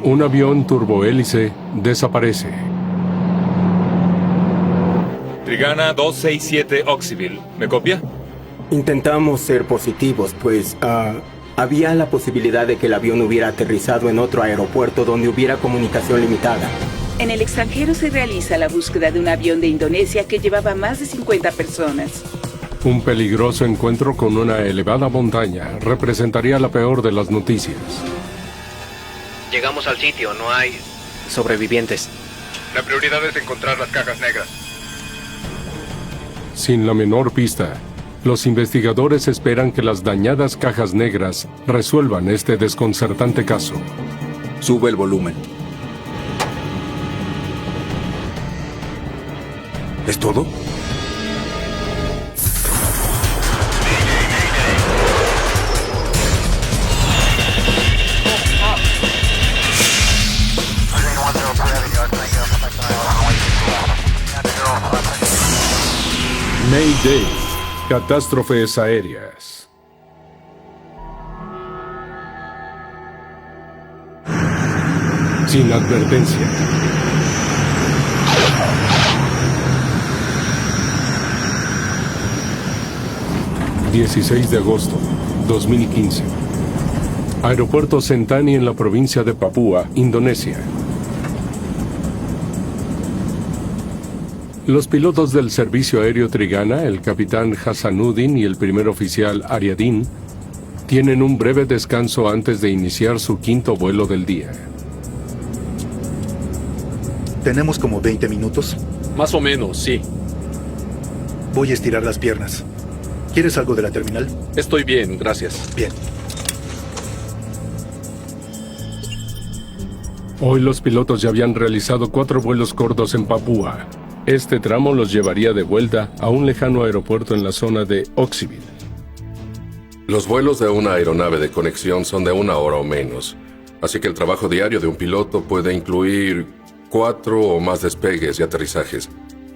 Un avión turbohélice desaparece. Trigana 267 Oxyville. ¿Me copia? Intentamos ser positivos, pues había la posibilidad de que el avión hubiera aterrizado en otro aeropuerto donde hubiera comunicación limitada. En el extranjero se realiza la búsqueda de un avión de Indonesia que llevaba más de 50 personas. Un peligroso encuentro con una elevada montaña representaría la peor de las noticias. Llegamos al sitio, no hay sobrevivientes. La prioridad es encontrar las cajas negras. Sin la menor pista, los investigadores esperan que las dañadas cajas negras resuelvan este desconcertante caso. Sube el volumen. ¿Es todo? Mayday, catástrofes aéreas. Sin advertencia. ...16 de agosto, 2015... Aeropuerto Sentani en la provincia de Papúa, Indonesia. Los pilotos del servicio aéreo Trigana, el capitán Hasanuddin y el primer oficial Ariadin, tienen un breve descanso antes de iniciar su quinto vuelo del día. Tenemos como 20 minutos. Más o menos, sí. Voy a estirar las piernas. ¿Quieres algo de la terminal? Estoy bien, gracias. Bien. Hoy los pilotos ya habían realizado 4 vuelos cortos en Papúa. Este tramo los llevaría de vuelta a un lejano aeropuerto en la zona de Oxyville. Los vuelos de una aeronave de conexión son de 1 hora o menos, así que el trabajo diario de un piloto puede incluir 4 o más despegues y aterrizajes.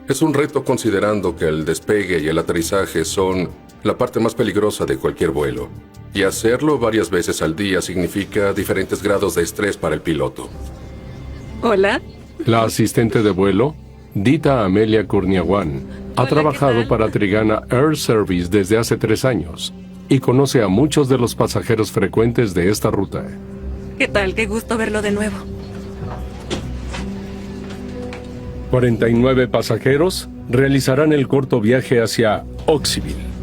Es un reto considerando que el despegue y el aterrizaje son la parte más peligrosa de cualquier vuelo, y hacerlo varias veces al día significa diferentes grados de estrés para el piloto. Hola. La asistente de vuelo, Dita Amelia Kurniawan, ha trabajado para Trigana Air Service desde hace 3 años y conoce a muchos de los pasajeros frecuentes de esta ruta. ¿Qué tal? Qué gusto verlo de nuevo. 49 pasajeros realizarán el corto viaje hacia Oxyville.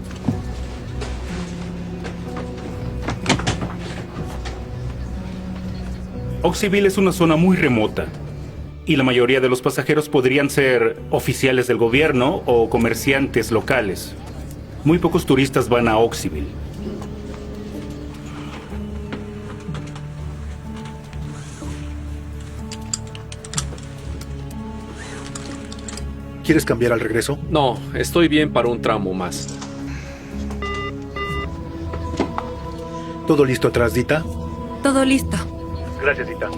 Oxyville es una zona muy remota y la mayoría de los pasajeros podrían ser oficiales del gobierno o comerciantes locales. Muy pocos turistas van a Oxyville. ¿Quieres cambiar al regreso? No, estoy bien para un tramo más. ¿Todo listo atrás, Dita? Todo listo. Gracias, Dita.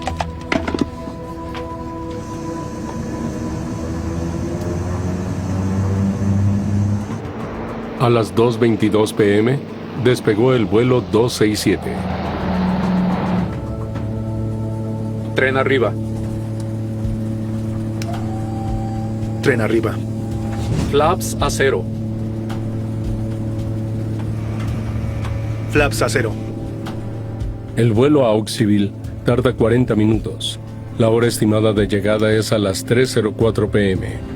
A las 2:22 p.m., despegó el vuelo 267. Tren arriba. Tren arriba. Flaps a 0. Flaps a 0. El vuelo a Oxyville tarda 40 minutos. La hora estimada de llegada es a las 3:04 p.m.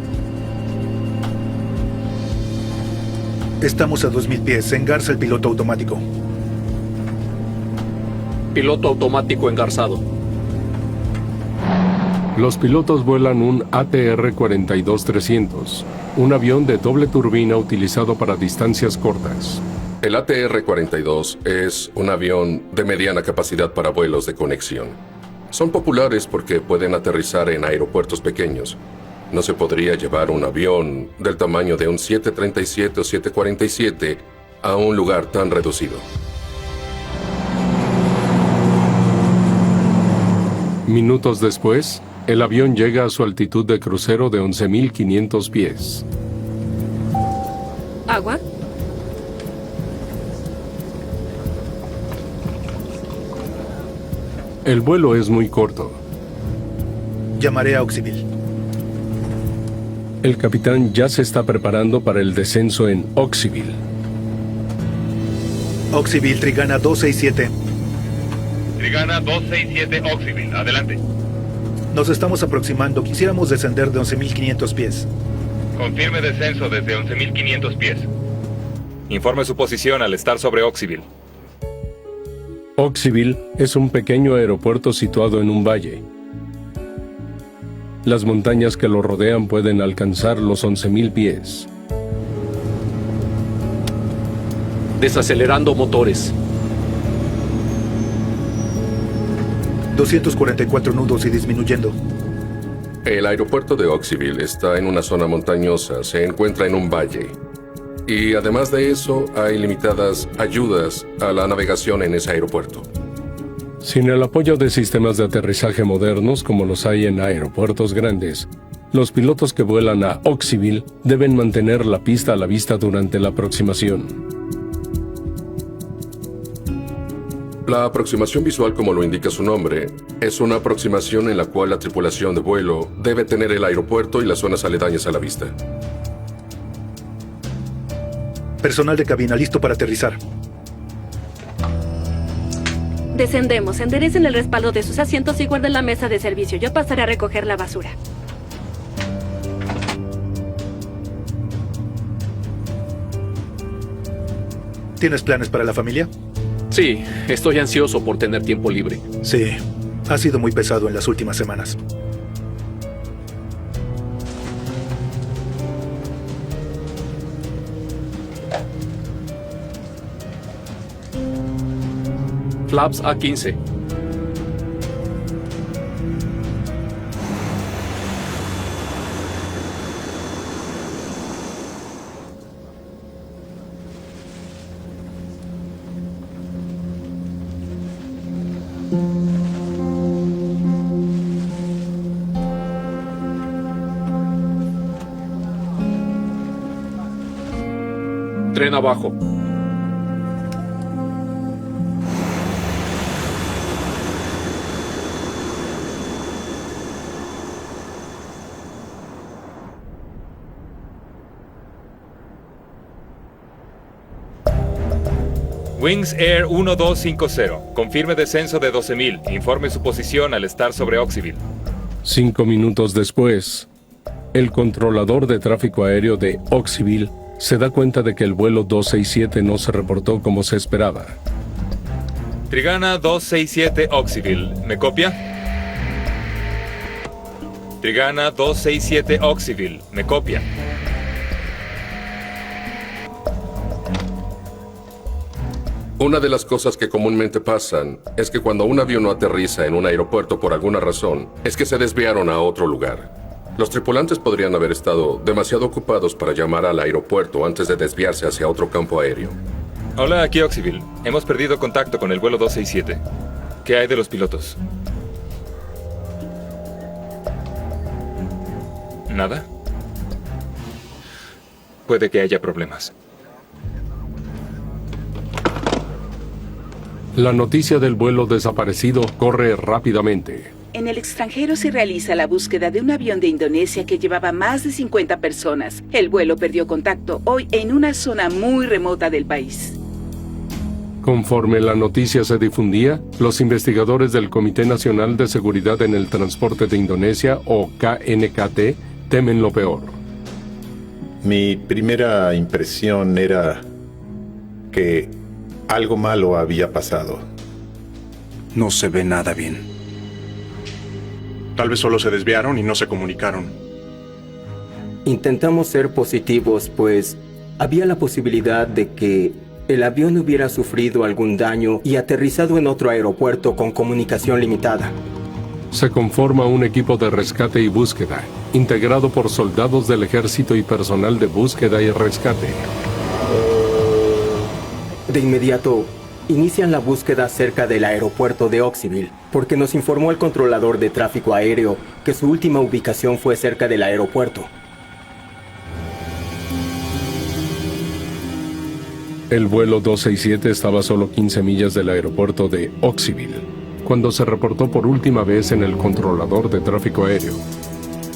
Estamos a 2000 pies. Engarza el piloto automático. Piloto automático engarzado. Los pilotos vuelan un ATR-42-300, un avión de doble turbina utilizado para distancias cortas. El ATR-42 es un avión de mediana capacidad para vuelos de conexión. Son populares porque pueden aterrizar en aeropuertos pequeños. No se podría llevar un avión del tamaño de un 737 o 747 a un lugar tan reducido. Minutos después, el avión llega a su altitud de crucero de 11.500 pies. ¿Agua? El vuelo es muy corto. Llamaré a Oxyville. El capitán ya se está preparando para el descenso en Oxyville. Oxyville, Trigana 267. Trigana 267 Oxyville, adelante. Nos estamos aproximando. Quisiéramos descender de 11.500 pies. Confirme descenso desde 11.500 pies. Informe su posición al estar sobre Oxyville. Oxyville es un pequeño aeropuerto situado en un valle. Las montañas que lo rodean pueden alcanzar los 11.000 pies. Desacelerando motores. 244 nudos y disminuyendo. El aeropuerto de Oxyville está en una zona montañosa, se encuentra en un valle. Y además de eso, hay limitadas ayudas a la navegación en ese aeropuerto. Sin el apoyo de sistemas de aterrizaje modernos como los hay en aeropuertos grandes, los pilotos que vuelan a Oxyville deben mantener la pista a la vista durante la aproximación. La aproximación visual, como lo indica su nombre, es una aproximación en la cual la tripulación de vuelo debe tener el aeropuerto y las zonas aledañas a la vista. Personal de cabina listo para aterrizar. Descendemos. Enderecen el respaldo de sus asientos y guarden la mesa de servicio. Yo pasaré a recoger la basura. ¿Tienes planes para la familia? Sí, estoy ansioso por tener tiempo libre. Sí, ha sido muy pesado en las últimas semanas. Flaps A15. Tren abajo. Wings Air 1250. Confirme descenso de 12.000. Informe su posición al estar sobre Oxyville. 5 minutos después, el controlador de tráfico aéreo de Oxyville se da cuenta de que el vuelo 267 no se reportó como se esperaba. Trigana 267 Oxyville, ¿me copia? Trigana 267 Oxyville, ¿me copia? Una de las cosas que comúnmente pasan es que cuando un avión no aterriza en un aeropuerto por alguna razón, es que se desviaron a otro lugar. Los tripulantes podrían haber estado demasiado ocupados para llamar al aeropuerto antes de desviarse hacia otro campo aéreo. Hola, aquí Oxyville. Hemos perdido contacto con el vuelo 267. ¿Qué hay de los pilotos? ¿Nada? Puede que haya problemas. La noticia del vuelo desaparecido corre rápidamente. En el extranjero se realiza la búsqueda de un avión de Indonesia que llevaba más de 50 personas. El vuelo perdió contacto hoy en una zona muy remota del país. Conforme la noticia se difundía, los investigadores del Comité Nacional de Seguridad en el Transporte de Indonesia, o KNKT, temen lo peor. Mi primera impresión era que algo malo había pasado. No se ve nada bien. Tal vez solo se desviaron y no se comunicaron. Intentamos ser positivos, pues había la posibilidad de que el avión hubiera sufrido algún daño y aterrizado en otro aeropuerto con comunicación limitada. Se conforma un equipo de rescate y búsqueda, integrado por soldados del ejército y personal de búsqueda y rescate. De inmediato, inician la búsqueda cerca del aeropuerto de Oxyville, porque nos informó el controlador de tráfico aéreo que su última ubicación fue cerca del aeropuerto. El vuelo 267 estaba a solo 15 millas del aeropuerto de Oxyville, cuando se reportó por última vez en el controlador de tráfico aéreo.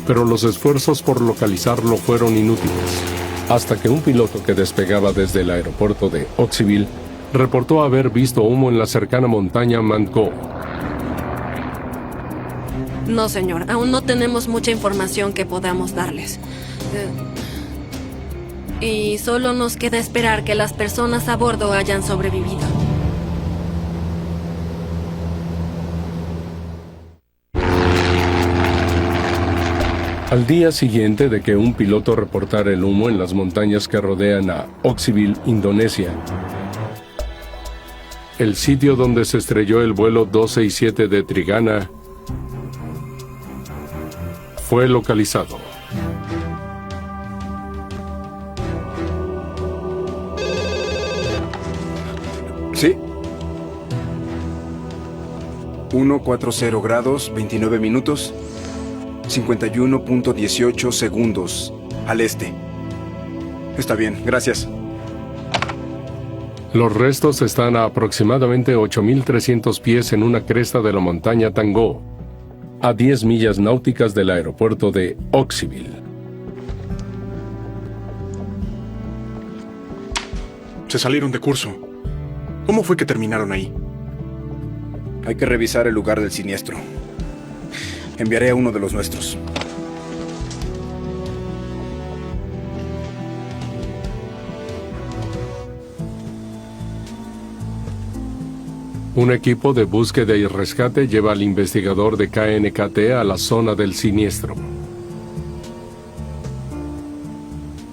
Pero los esfuerzos por localizarlo fueron inútiles, hasta que un piloto que despegaba desde el aeropuerto de Oxyville reportó haber visto humo en la cercana montaña Mantco. No, señor. Aún no tenemos mucha información que podamos darles. Y solo nos queda esperar que las personas a bordo hayan sobrevivido. Al día siguiente de que un piloto reportara el humo en las montañas que rodean a Oxyville, Indonesia, el sitio donde se estrelló el vuelo 267 de Trigana fue localizado. Sí. 140 grados, 29 minutos, 51.18 segundos al este. Está bien, gracias. Los restos están a aproximadamente 8.300 pies en una cresta de la montaña Tangó, a 10 millas náuticas del aeropuerto de Oxyville. Se salieron de curso. ¿Cómo fue que terminaron ahí? Hay que revisar el lugar del siniestro. Enviaré a uno de los nuestros. Un equipo de búsqueda y rescate lleva al investigador de KNKT a la zona del siniestro.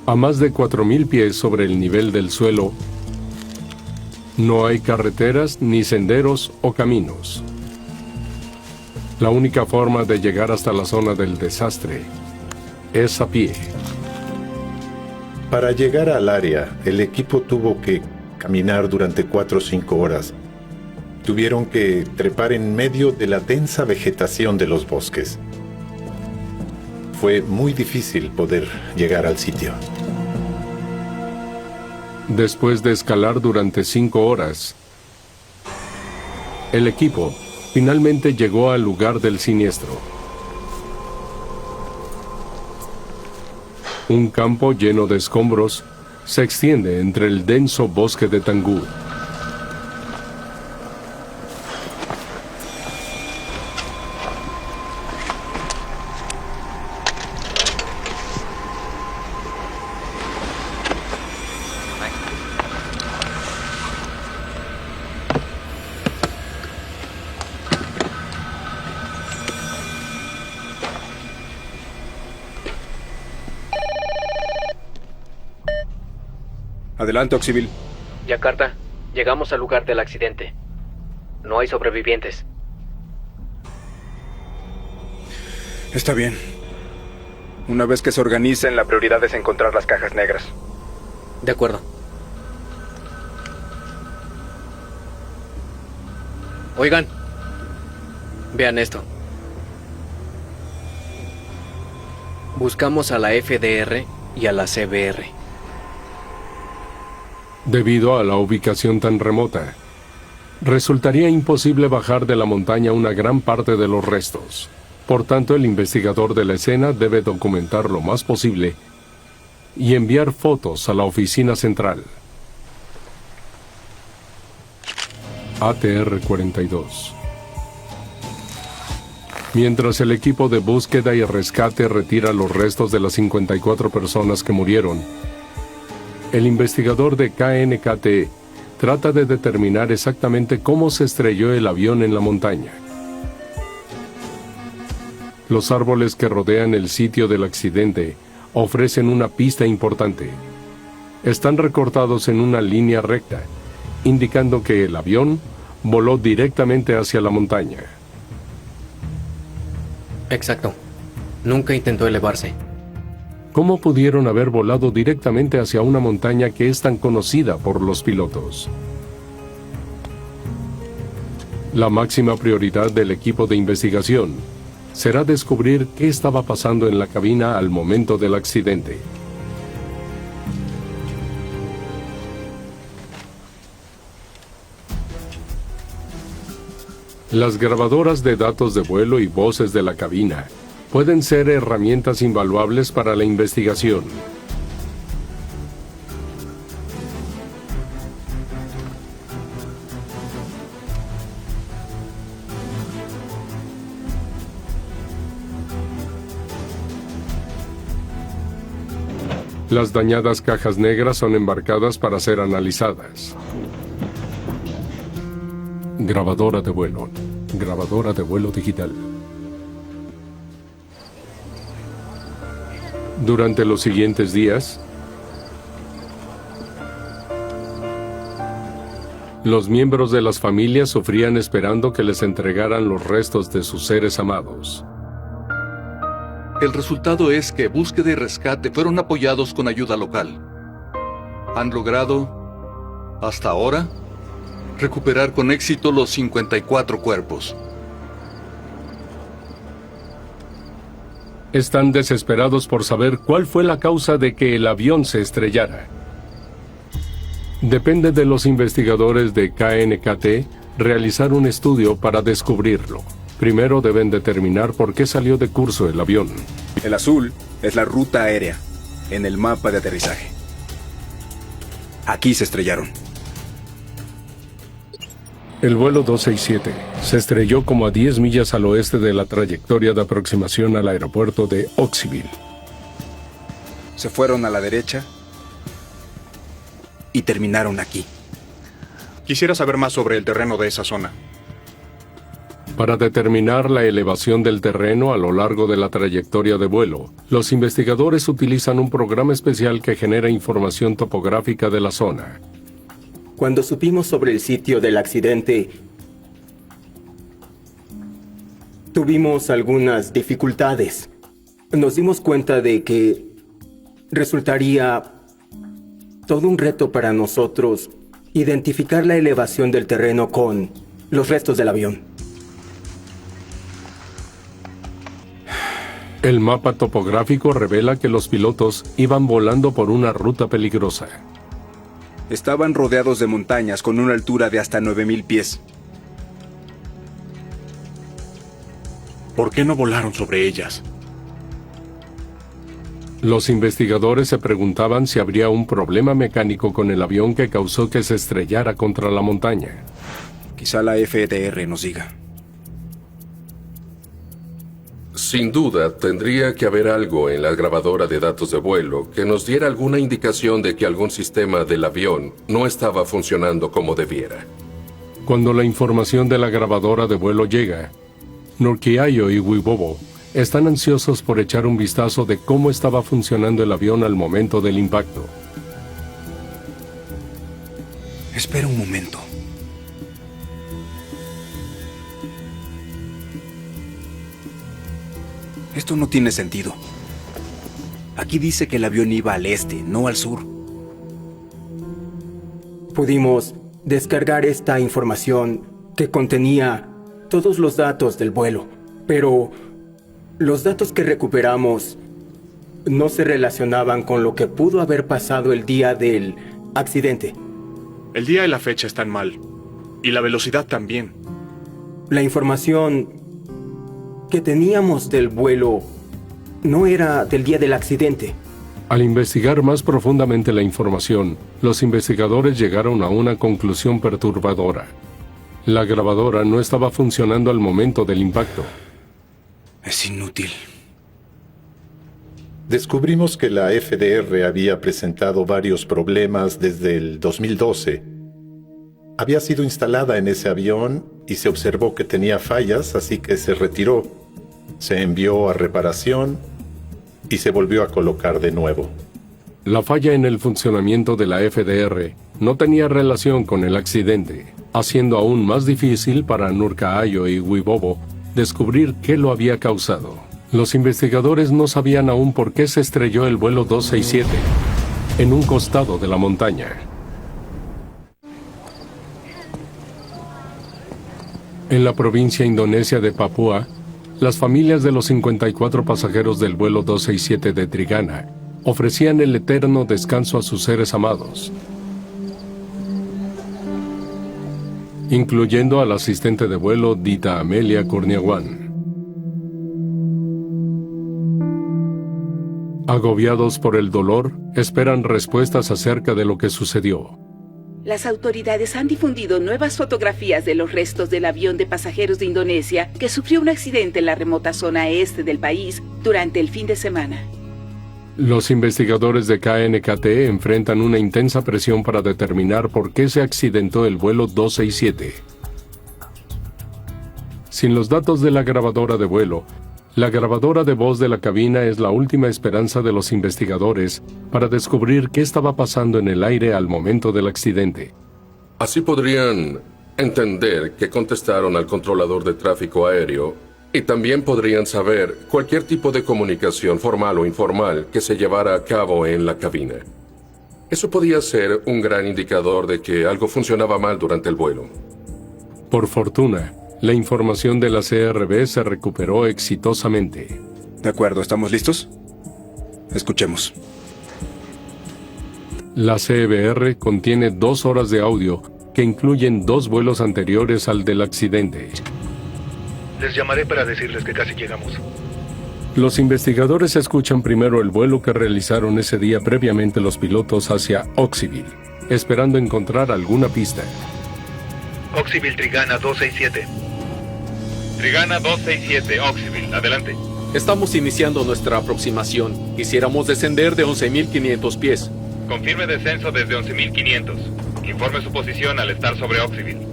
A más de 4.000 pies sobre el nivel del suelo, no hay carreteras, ni senderos o caminos. La única forma de llegar hasta la zona del desastre es a pie. Para llegar al área, el equipo tuvo que caminar durante 4 o 5 horas. Tuvieron que trepar en medio de la densa vegetación de los bosques. Fue muy difícil poder llegar al sitio. Después de escalar durante 5 horas, el equipo finalmente llegó al lugar del siniestro. Un campo lleno de escombros se extiende entre el denso bosque de Tangú. Adelante, Oxyville. Yakarta, llegamos al lugar del accidente. No hay sobrevivientes. Está bien. Una vez que se organicen, la prioridad es encontrar las cajas negras. De acuerdo. Oigan, vean esto. Buscamos a la FDR y a la CBR. Debido a la ubicación tan remota, resultaría imposible bajar de la montaña una gran parte de los restos. Por tanto, el investigador de la escena debe documentar lo más posible y enviar fotos a la oficina central. ATR-42. Mientras el equipo de búsqueda y rescate retira los restos de las 54 personas que murieron, el investigador de KNKT trata de determinar exactamente cómo se estrelló el avión en la montaña. Los árboles que rodean el sitio del accidente ofrecen una pista importante. Están recortados en una línea recta, indicando que el avión voló directamente hacia la montaña. Exacto. Nunca intentó elevarse. ¿Cómo pudieron haber volado directamente hacia una montaña que es tan conocida por los pilotos? La máxima prioridad del equipo de investigación será descubrir qué estaba pasando en la cabina al momento del accidente. Las grabadoras de datos de vuelo y voces de la cabina pueden ser herramientas invaluables para la investigación. Las dañadas cajas negras son embarcadas para ser analizadas. Grabadora de vuelo. Grabadora de vuelo digital. Durante los siguientes días, los miembros de las familias sufrían esperando que les entregaran los restos de sus seres amados. El resultado es que búsqueda y rescate fueron apoyados con ayuda local. Han logrado, hasta ahora, recuperar con éxito los 54 cuerpos. Están desesperados por saber cuál fue la causa de que el avión se estrellara. Depende de los investigadores de KNKT realizar un estudio para descubrirlo. Primero deben determinar por qué salió de curso el avión. El azul es la ruta aérea en el mapa de aterrizaje. Aquí se estrellaron. El vuelo 267 se estrelló como a 10 millas al oeste de la trayectoria de aproximación al aeropuerto de Oxyville. Se fueron a la derecha y terminaron aquí. Quisiera saber más sobre el terreno de esa zona. Para determinar la elevación del terreno a lo largo de la trayectoria de vuelo, los investigadores utilizan un programa especial que genera información topográfica de la zona. Cuando supimos sobre el sitio del accidente, tuvimos algunas dificultades. Nos dimos cuenta de que resultaría todo un reto para nosotros identificar la elevación del terreno con los restos del avión. El mapa topográfico revela que los pilotos iban volando por una ruta peligrosa. Estaban rodeados de montañas con una altura de hasta 9,000 pies. ¿Por qué no volaron sobre ellas? Los investigadores se preguntaban si habría un problema mecánico con el avión que causó que se estrellara contra la montaña. Quizá la FDR nos diga. Sin duda, tendría que haber algo en la grabadora de datos de vuelo que nos diera alguna indicación de que algún sistema del avión no estaba funcionando como debiera. Cuando la información de la grabadora de vuelo llega, Nurkiayo y Wibobo están ansiosos por echar un vistazo de cómo estaba funcionando el avión al momento del impacto. Espera un momento. Esto no tiene sentido. Aquí dice que el avión iba al este, no al sur. Pudimos descargar esta información que contenía todos los datos del vuelo, pero los datos que recuperamos no se relacionaban con lo que pudo haber pasado el día del accidente. El día y la fecha están mal, y la velocidad también. La información que teníamos del vuelo no era del día del accidente. Al investigar más profundamente la información, los investigadores llegaron a una conclusión perturbadora. La grabadora no estaba funcionando al momento del impacto. Es inútil. Descubrimos que la FDR había presentado varios problemas desde el 2012. Había sido instalada en ese avión y se observó que tenía fallas, así que se retiró. Se envió a reparación y se volvió a colocar de nuevo. La falla en el funcionamiento de la FDR no tenía relación con el accidente, haciendo aún más difícil para Nurkiayo y Wibobo descubrir qué lo había causado. Los investigadores no sabían aún por qué se estrelló el vuelo 267 en un costado de la montaña. En la provincia indonesia de Papúa, las familias de los 54 pasajeros del vuelo 267 de Trigana ofrecían el eterno descanso a sus seres amados. incluyendo al asistente de vuelo Dita Amelia Kurniawan. Agobiados por el dolor, esperan respuestas acerca de lo que sucedió. Las autoridades han difundido nuevas fotografías de los restos del avión de pasajeros de Indonesia que sufrió un accidente en la remota zona este del país durante el fin de semana. Los investigadores de KNKT enfrentan una intensa presión para determinar por qué se accidentó el vuelo 267. Sin los datos de la grabadora de vuelo, la grabadora de voz de la cabina es la última esperanza de los investigadores para descubrir qué estaba pasando en el aire al momento del accidente. Así podrían entender que contestaron al controlador de tráfico aéreo y también podrían saber cualquier tipo de comunicación formal o informal que se llevara a cabo en la cabina. Eso podía ser un gran indicador de que algo funcionaba mal durante el vuelo. Por fortuna, la información de la CRB se recuperó exitosamente. De acuerdo, ¿estamos listos? Escuchemos. La CBR contiene 2 horas de audio que incluyen 2 vuelos anteriores al del accidente. Les llamaré para decirles que casi llegamos. Los investigadores escuchan primero el vuelo que realizaron ese día previamente los pilotos hacia Oxyville, esperando encontrar alguna pista. Oxyville Trigana 267. Trigana 267, Oxyville, adelante. Estamos iniciando nuestra aproximación. Quisiéramos descender de 11.500 pies. Confirme descenso desde 11.500. Informe su posición al estar sobre Oxyville.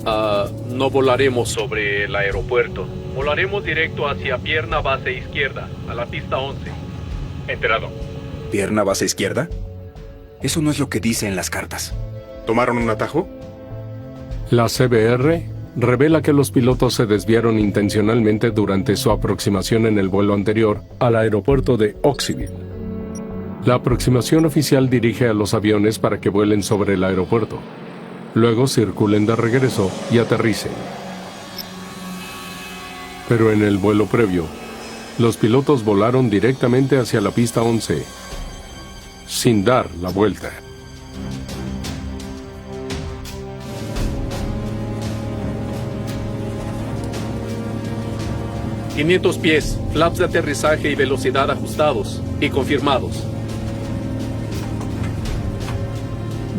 No volaremos sobre el aeropuerto. Volaremos directo hacia pierna base izquierda, a la pista 11. Enterado. ¿Pierna base izquierda? Eso no es lo que dice en las cartas. ¿Tomaron un atajo? La CBR revela que los pilotos se desviaron intencionalmente durante su aproximación en el vuelo anterior al aeropuerto de Oxyville. La aproximación oficial dirige a los aviones para que vuelen sobre el aeropuerto. Luego circulen de regreso y aterricen. Pero en el vuelo previo, los pilotos volaron directamente hacia la pista 11, sin dar la vuelta. ...500 pies, flaps de aterrizaje y velocidad ajustados y confirmados.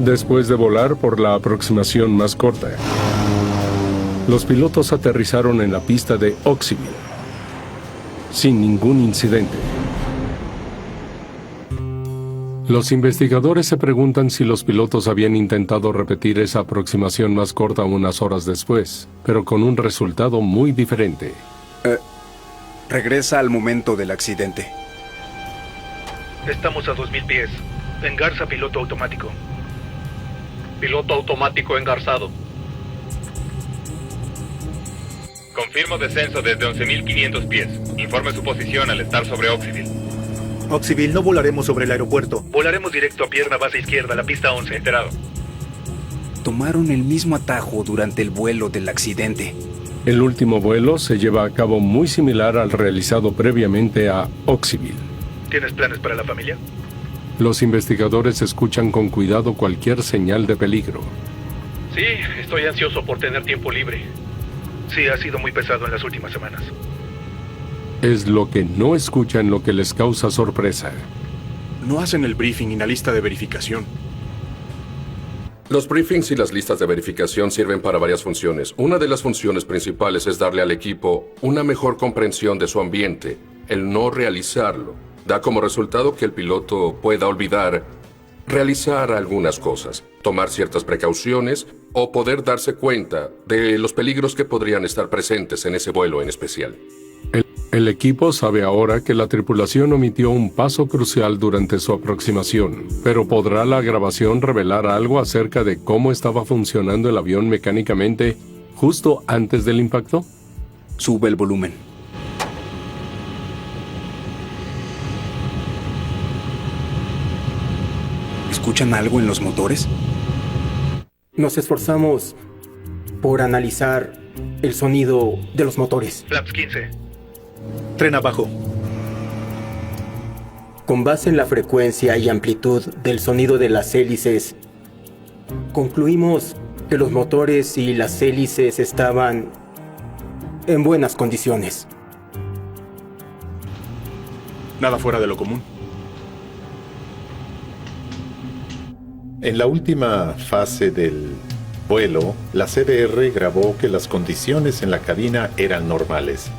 Después de volar por la aproximación más corta, los pilotos aterrizaron en la pista de Oxyville, sin ningún incidente. Los investigadores se preguntan si los pilotos habían intentado repetir esa aproximación más corta unas horas después, pero con un resultado muy diferente. Regresa al momento del accidente. Estamos a 2.000 pies. Engarza piloto automático. Piloto automático engarzado. Confirmo descenso desde 11.500 pies. Informe su posición al estar sobre Oxyville. Oxyville, no volaremos sobre el aeropuerto. Volaremos directo a pierna base izquierda, la pista 11. Enterado. Tomaron el mismo atajo durante el vuelo del accidente. El último vuelo se lleva a cabo muy similar al realizado previamente a Oxyville. ¿Tienes planes para la familia? Los investigadores escuchan con cuidado cualquier señal de peligro. Sí, estoy ansioso por tener tiempo libre. Sí, ha sido muy pesado en las últimas semanas. Es lo que no escuchan lo que les causa sorpresa. No hacen el briefing y la lista de verificación. Los briefings y las listas de verificación sirven para varias funciones. Una de las funciones principales es darle al equipo una mejor comprensión de su ambiente. El no realizarlo da como resultado que el piloto pueda olvidar realizar algunas cosas, tomar ciertas precauciones o poder darse cuenta de los peligros que podrían estar presentes en ese vuelo en especial. El equipo sabe ahora que la tripulación omitió un paso crucial durante su aproximación, pero ¿podrá la grabación revelar algo acerca de cómo estaba funcionando el avión mecánicamente justo antes del impacto? Sube el volumen. ¿Escuchan algo en los motores? Nos esforzamos por analizar el sonido de los motores. Flaps 15. Tren abajo. Con base en la frecuencia y amplitud del sonido de las hélices, concluimos que los motores y las hélices estaban en buenas condiciones. Nada fuera de lo común. En la última fase del vuelo, la CDR grabó que las condiciones en la cabina eran normales.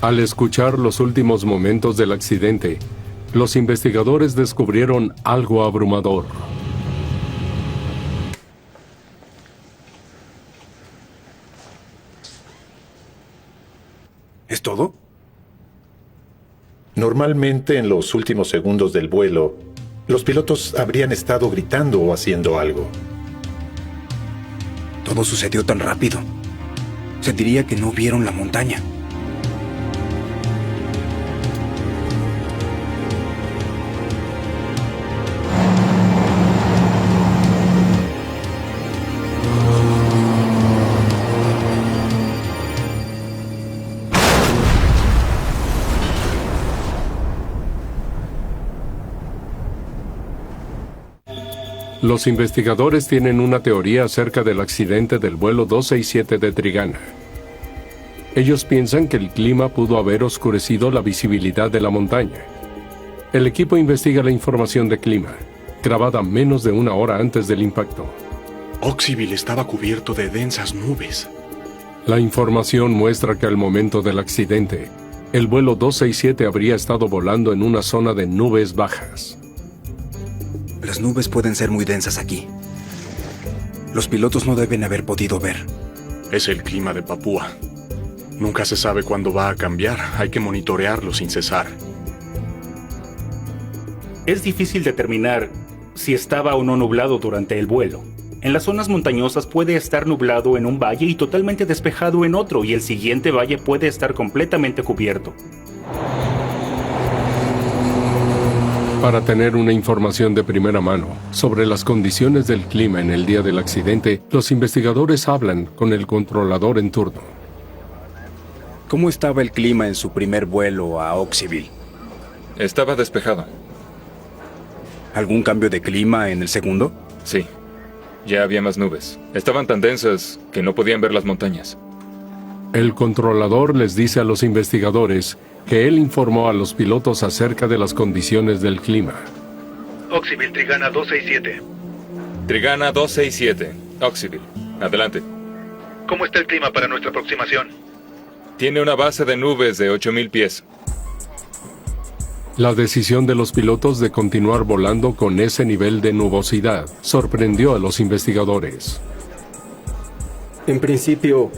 Al escuchar los últimos momentos del accidente, los investigadores descubrieron algo abrumador. ¿Es todo? Normalmente en los últimos segundos del vuelo, los pilotos habrían estado gritando o haciendo algo. Todo sucedió tan rápido. Se diría que no vieron la montaña. Los investigadores tienen una teoría acerca del accidente del vuelo 267 de Trigana. Ellos piensan que el clima pudo haber oscurecido la visibilidad de la montaña. El equipo investiga la información de clima, grabada menos de una hora antes del impacto. Oxyville estaba cubierto de densas nubes. La información muestra que al momento del accidente, el vuelo 267 habría estado volando en una zona de nubes bajas. Las nubes pueden ser muy densas aquí. Los pilotos no deben haber podido ver. Es el clima de Papúa. Nunca se sabe cuándo va a cambiar. Hay que monitorearlo sin cesar. Es difícil determinar si estaba o no nublado durante el vuelo. En las zonas montañosas puede estar nublado en un valle y totalmente despejado en otro, y el siguiente valle puede estar completamente cubierto. Para tener una información de primera mano sobre las condiciones del clima en el día del accidente, los investigadores hablan con el controlador en turno. ¿Cómo estaba el clima en su primer vuelo a Oxyville? Estaba despejado. ¿Algún cambio de clima en el segundo? Sí. Ya había más nubes. Estaban tan densas que no podían ver las montañas. El controlador les dice a los investigadores que él informó a los pilotos acerca de las condiciones del clima. Oxyville, Trigana 267. Trigana 267. Oxyville. Adelante. ¿Cómo está el clima para nuestra aproximación? Tiene una base de nubes de 8,000 pies. La decisión de los pilotos de continuar volando con ese nivel de nubosidad sorprendió a los investigadores. En principio,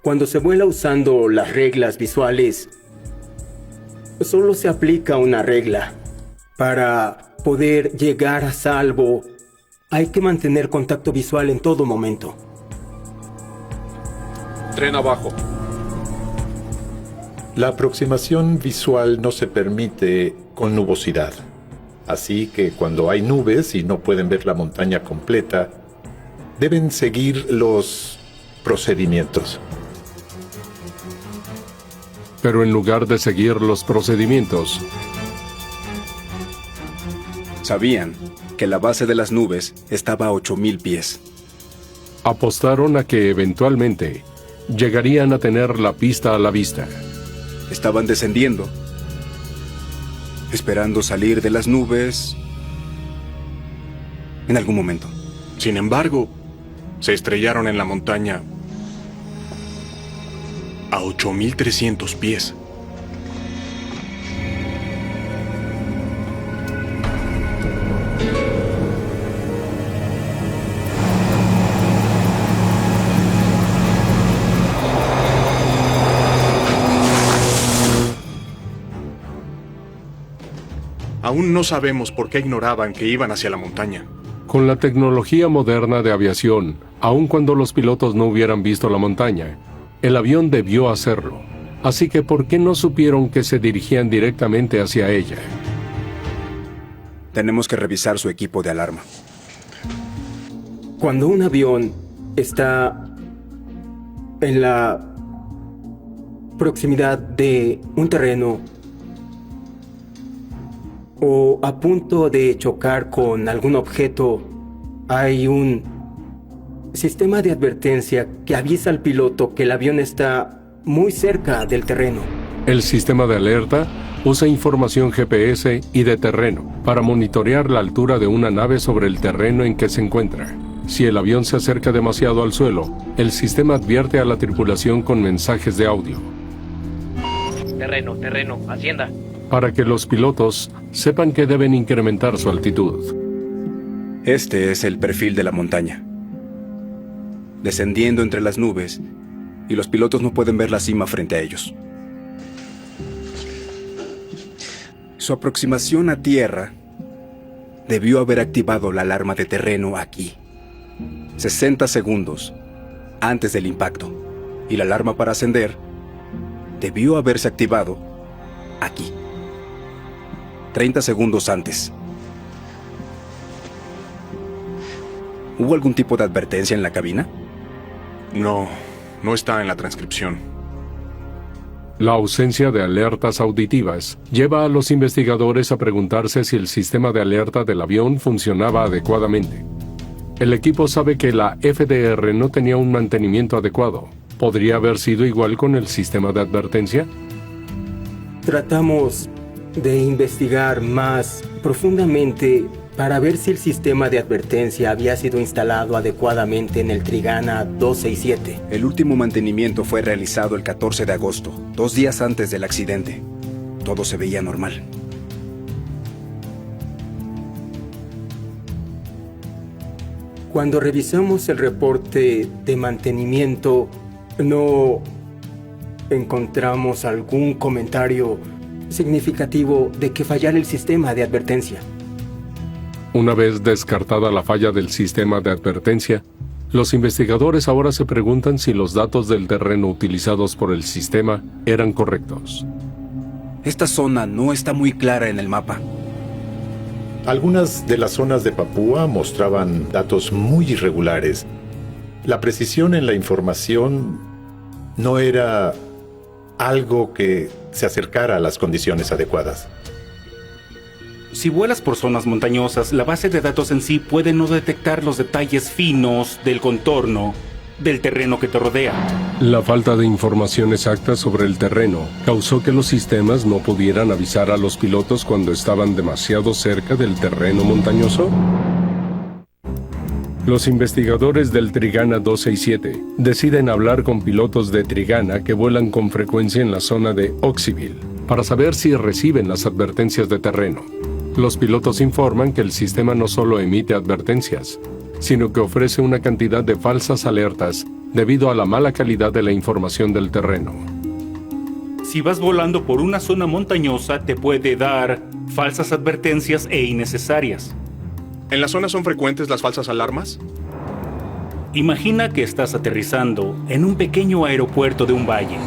cuando se vuela usando las reglas visuales, solo se aplica una regla. Para poder llegar a salvo, hay que mantener contacto visual en todo momento. Tren abajo. La aproximación visual no se permite con nubosidad. Así que cuando hay nubes y no pueden ver la montaña completa, deben seguir los procedimientos. Pero en lugar de seguir los procedimientos, sabían que la base de las nubes estaba a 8,000 pies. Apostaron a que eventualmente llegarían a tener la pista a la vista. Estaban descendiendo, esperando salir de las nubes en algún momento. Sin embargo, se estrellaron en la montaña a 8,300 pies. Aún no sabemos por qué ignoraban que iban hacia la montaña. Con la tecnología moderna de aviación, aun cuando los pilotos no hubieran visto la montaña, el avión debió hacerlo. Así que, ¿por qué no supieron que se dirigían directamente hacia ella? Tenemos que revisar su equipo de alarma. Cuando un avión está en la proximidad de un terreno o a punto de chocar con algún objeto hay un sistema de advertencia que avisa al piloto que el avión está muy cerca del terreno. El sistema de alerta usa información GPS y de terreno para monitorear la altura de una nave sobre el terreno en que se encuentra. Si el avión se acerca demasiado al suelo, el sistema advierte a la tripulación con mensajes de audio. Terreno, hacienda. Para que los pilotos sepan que deben incrementar su altitud. Este es el perfil de la montaña. Descendiendo entre las nubes, y los pilotos no pueden ver la cima frente a ellos. Su aproximación a tierra debió haber activado la alarma de terreno aquí, 60 segundos antes del impacto, y la alarma para ascender debió haberse activado aquí, 30 segundos antes. ¿Hubo algún tipo de advertencia en la cabina? No está en la transcripción. La ausencia de alertas auditivas lleva a los investigadores a preguntarse si el sistema de alerta del avión funcionaba adecuadamente. El equipo sabe que la FDR no tenía un mantenimiento adecuado. ¿Podría haber sido igual con el sistema de advertencia? Tratamos de investigar más profundamente para ver si el sistema de advertencia había sido instalado adecuadamente en el Trigana 267. El último mantenimiento fue realizado el 14 de agosto, 2 días antes del accidente. Todo se veía normal. Cuando revisamos el reporte de mantenimiento, no encontramos algún comentario significativo de que fallara el sistema de advertencia. Una vez descartada la falla del sistema de advertencia, los investigadores ahora se preguntan si los datos del terreno utilizados por el sistema eran correctos. Esta zona no está muy clara en el mapa. Algunas de las zonas de Papúa mostraban datos muy irregulares. La precisión en la información no era algo que se acercara a las condiciones adecuadas. Si vuelas por zonas montañosas, la base de datos en sí puede no detectar los detalles finos del contorno del terreno que te rodea. La falta de información exacta sobre el terreno causó que los sistemas no pudieran avisar a los pilotos cuando estaban demasiado cerca del terreno montañoso. Los investigadores del Trigana 267 deciden hablar con pilotos de Trigana que vuelan con frecuencia en la zona de Oxyville para saber si reciben las advertencias de terreno. Los pilotos informan que el sistema no solo emite advertencias, sino que ofrece una cantidad de falsas alertas debido a la mala calidad de la información del terreno. Si vas volando por una zona montañosa, te puede dar falsas advertencias e innecesarias. ¿En la zona son frecuentes las falsas alarmas? Imagina que estás aterrizando en un pequeño aeropuerto de un valle.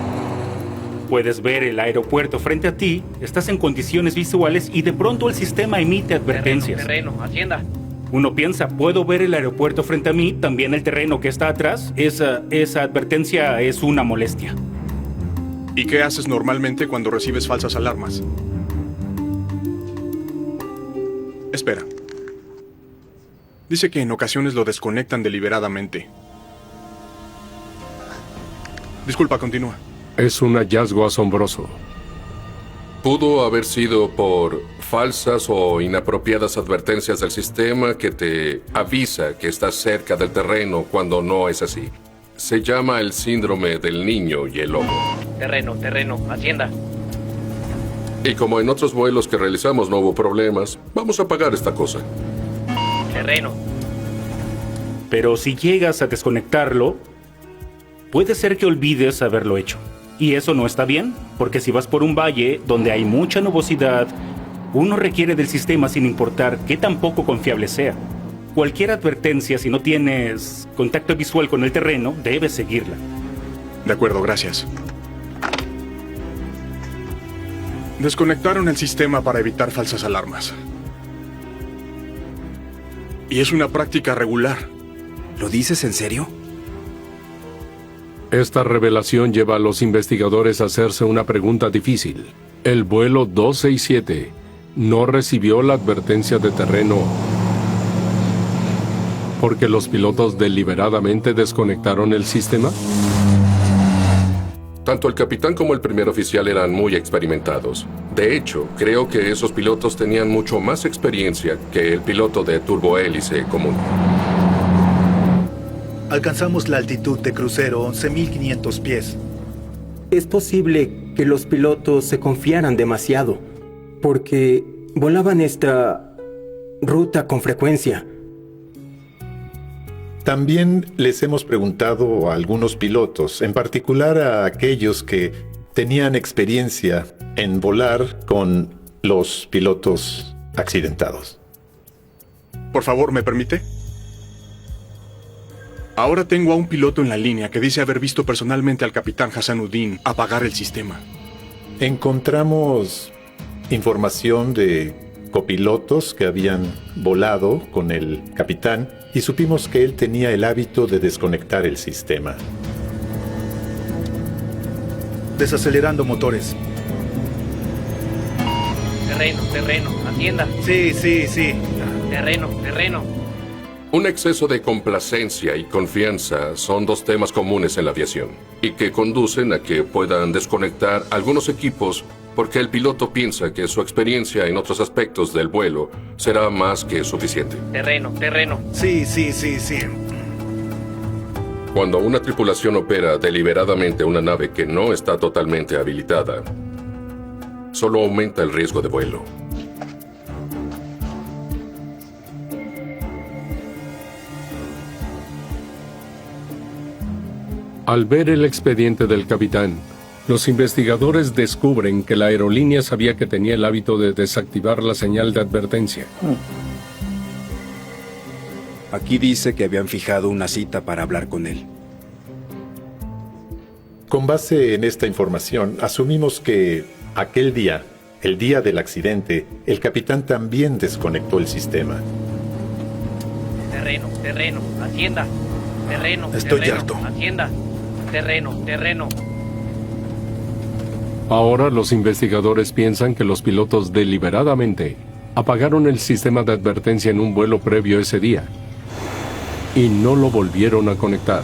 Puedes ver el aeropuerto frente a ti, estás en condiciones visuales y de pronto el sistema emite advertencias. Terreno, hacienda. Uno piensa, ¿puedo ver el aeropuerto frente a mí? También el terreno que está atrás. Esa advertencia es una molestia. ¿Y qué haces normalmente cuando recibes falsas alarmas? Espera. Dice que en ocasiones lo desconectan deliberadamente. Disculpa, continúa. Es un hallazgo asombroso. Pudo haber sido por falsas o inapropiadas advertencias del sistema que te avisa que estás cerca del terreno cuando no es así. Se llama el síndrome del niño y el lobo. Terreno, hacienda. Y como en otros vuelos que realizamos no hubo problemas, vamos a pagar esta cosa. Terreno. Pero si llegas a desconectarlo, puede ser que olvides haberlo hecho. Y eso no está bien, porque si vas por un valle donde hay mucha nubosidad, uno requiere del sistema sin importar qué tan poco confiable sea. Cualquier advertencia, si no tienes contacto visual con el terreno, debes seguirla. De acuerdo, gracias. Desconectaron el sistema para evitar falsas alarmas. Y es una práctica regular. ¿Lo dices en serio? Esta revelación lleva a los investigadores a hacerse una pregunta difícil. El vuelo 267 no recibió la advertencia de terreno ¿Porque los pilotos deliberadamente desconectaron el sistema? Tanto el capitán como el primer oficial eran muy experimentados. De hecho, creo que esos pilotos tenían mucho más experiencia que el piloto de turbohélice común. Alcanzamos la altitud de crucero, 11.500 pies. Es posible que los pilotos se confiaran demasiado, porque volaban esta ruta con frecuencia. También les hemos preguntado a algunos pilotos, en particular a aquellos que tenían experiencia en volar con los pilotos accidentados. Por favor, ¿me permite? Ahora tengo a un piloto en la línea que dice haber visto personalmente al capitán Hassanuddin apagar el sistema. Encontramos información de copilotos que habían volado con el capitán y supimos que él tenía el hábito de desconectar el sistema. Desacelerando motores. Terreno, atienda. Sí. Terreno. Un exceso de complacencia y confianza son dos temas comunes en la aviación y que conducen a que puedan desconectar algunos equipos porque el piloto piensa que su experiencia en otros aspectos del vuelo será más que suficiente. Terreno. Sí. Cuando una tripulación opera deliberadamente una nave que no está totalmente habilitada, solo aumenta el riesgo de vuelo. Al ver el expediente del capitán, los investigadores descubren que la aerolínea sabía que tenía el hábito de desactivar la señal de advertencia. Aquí dice que habían fijado una cita para hablar con él. Con base en esta información, asumimos que aquel día, el día del accidente, el capitán también desconectó el sistema. Terreno, atienda. Estoy harto. Atienda. Terreno. Ahora los investigadores piensan que los pilotos deliberadamente apagaron el sistema de advertencia en un vuelo previo ese día y no lo volvieron a conectar.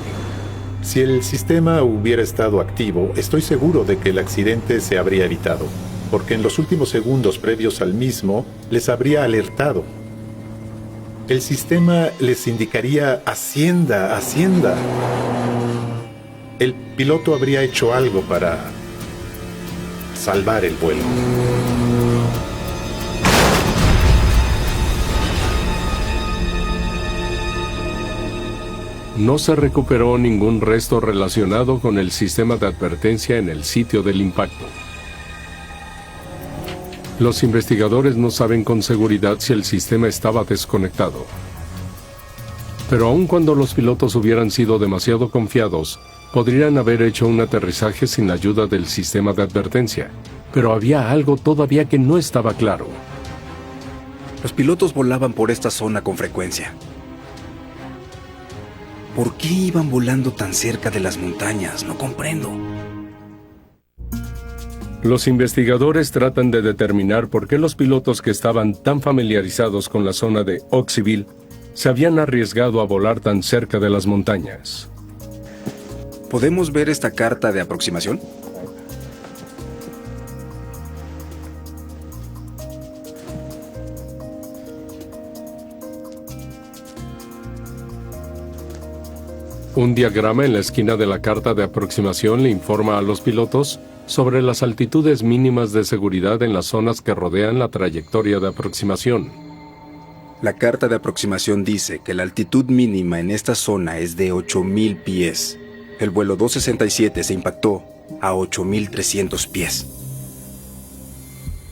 Si el sistema hubiera estado activo, estoy seguro de que el accidente se habría evitado, porque en los últimos segundos previos al mismo les habría alertado. El sistema les indicaría Hacienda. El piloto habría hecho algo para salvar el vuelo. No se recuperó ningún resto relacionado con el sistema de advertencia en el sitio del impacto. Los investigadores no saben con seguridad si el sistema estaba desconectado. Pero aun cuando los pilotos hubieran sido demasiado confiados, podrían haber hecho un aterrizaje sin la ayuda del sistema de advertencia. Pero había algo todavía que no estaba claro. Los pilotos volaban por esta zona con frecuencia. ¿Por qué iban volando tan cerca de las montañas? No comprendo. Los investigadores tratan de determinar por qué los pilotos que estaban tan familiarizados con la zona de Oxyville se habían arriesgado a volar tan cerca de las montañas. ¿Podemos ver esta carta de aproximación? Un diagrama en la esquina de la carta de aproximación le informa a los pilotos sobre las altitudes mínimas de seguridad en las zonas que rodean la trayectoria de aproximación. La carta de aproximación dice que la altitud mínima en esta zona es de 8,000 pies. El vuelo 267 se impactó a 8,300 pies.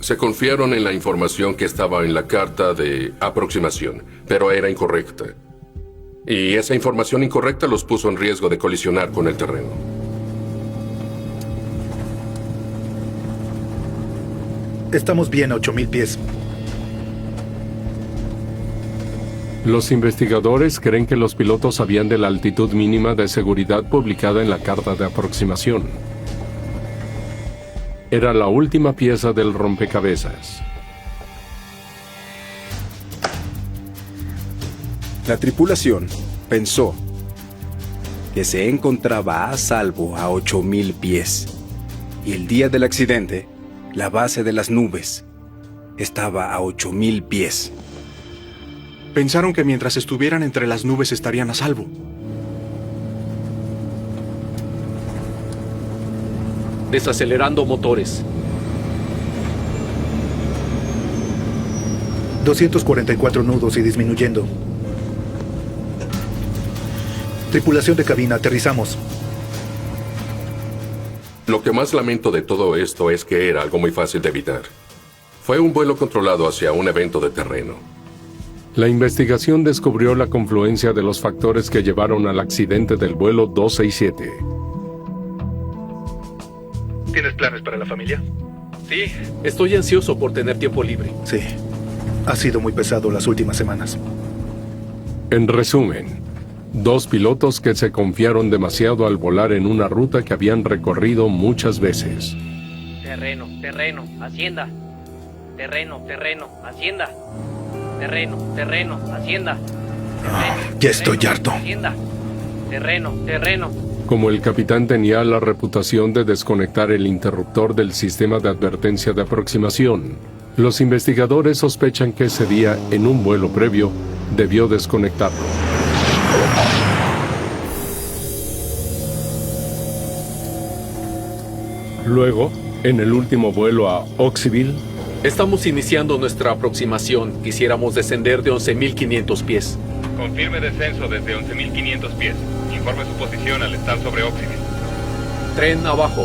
Se confiaron en la información que estaba en la carta de aproximación, pero era incorrecta. Y esa información incorrecta los puso en riesgo de colisionar con el terreno. Estamos bien a 8,000 pies. Los investigadores creen que los pilotos sabían de la altitud mínima de seguridad publicada en la carta de aproximación. Era la última pieza del rompecabezas. La tripulación pensó que se encontraba a salvo a 8.000 pies. Y el día del accidente, la base de las nubes estaba a 8.000 pies. Pensaron que mientras estuvieran entre las nubes estarían a salvo. Desacelerando motores. 244 nudos y disminuyendo. Tripulación de cabina, aterrizamos. Lo que más lamento de todo esto es que era algo muy fácil de evitar. Fue un vuelo controlado hacia un evento de terreno. La investigación descubrió la confluencia de los factores que llevaron al accidente del vuelo 267. ¿Tienes planes para la familia? Sí, estoy ansioso por tener tiempo libre. Sí, ha sido muy pesado las últimas semanas. En resumen, 2 pilotos que se confiaron demasiado al volar en una ruta que habían recorrido muchas veces. Terreno, hacienda. Terreno, hacienda. Terreno, hacienda. Ya estoy harto. Hacienda. Terreno. Como el capitán tenía la reputación de desconectar el interruptor del sistema de advertencia de aproximación, los investigadores sospechan que ese día, en un vuelo previo, debió desconectarlo. Luego, en el último vuelo a Oxyville, Estamos iniciando nuestra aproximación. Quisiéramos descender de 11.500 pies. Confirme descenso desde 11.500 pies. Informe su posición al estar sobre Oxyville. Tren abajo.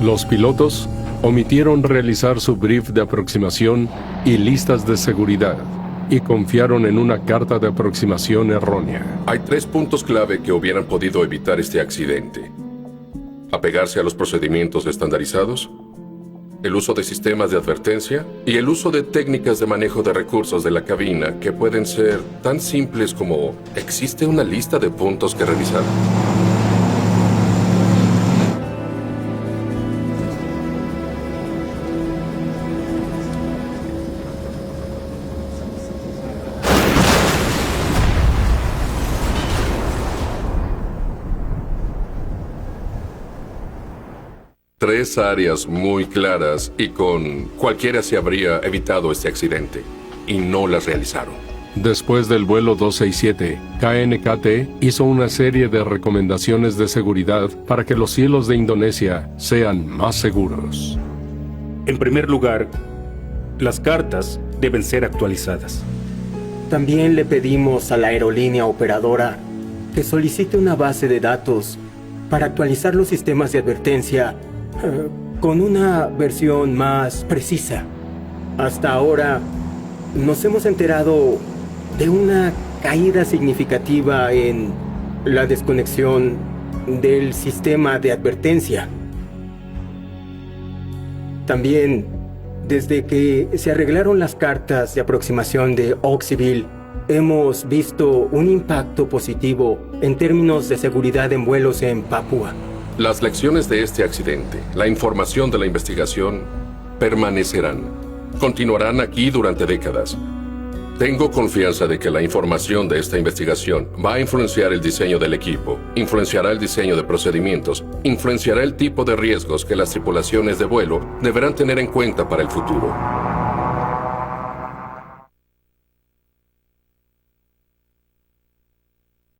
los pilotos omitieron realizar su brief de aproximación y listas de seguridad, y confiaron en una carta de aproximación errónea. Hay 3 puntos clave que hubieran podido evitar este accidente: apegarse a los procedimientos estandarizados, el uso de sistemas de advertencia y el uso de técnicas de manejo de recursos de la cabina que pueden ser tan simples como existe una lista de puntos que revisar. Tres áreas muy claras y con cualquiera se habría evitado este accidente, y no las realizaron. Después del vuelo 267, KNKT hizo una serie de recomendaciones de seguridad para que los cielos de Indonesia sean más seguros. En primer lugar, las cartas deben ser actualizadas. También le pedimos a la aerolínea operadora que solicite una base de datos para actualizar los sistemas de advertencia con una versión más precisa. Hasta ahora nos hemos enterado de una caída significativa en la desconexión del sistema de advertencia. También, desde que se arreglaron las cartas de aproximación de Oxyville, hemos visto un impacto positivo en términos de seguridad en vuelos en Papúa. Las lecciones de este accidente, la información de la investigación, permanecerán. Continuarán aquí durante décadas. Tengo confianza de que la información de esta investigación va a influenciar el diseño del equipo, influenciará el diseño de procedimientos, influenciará el tipo de riesgos que las tripulaciones de vuelo deberán tener en cuenta para el futuro.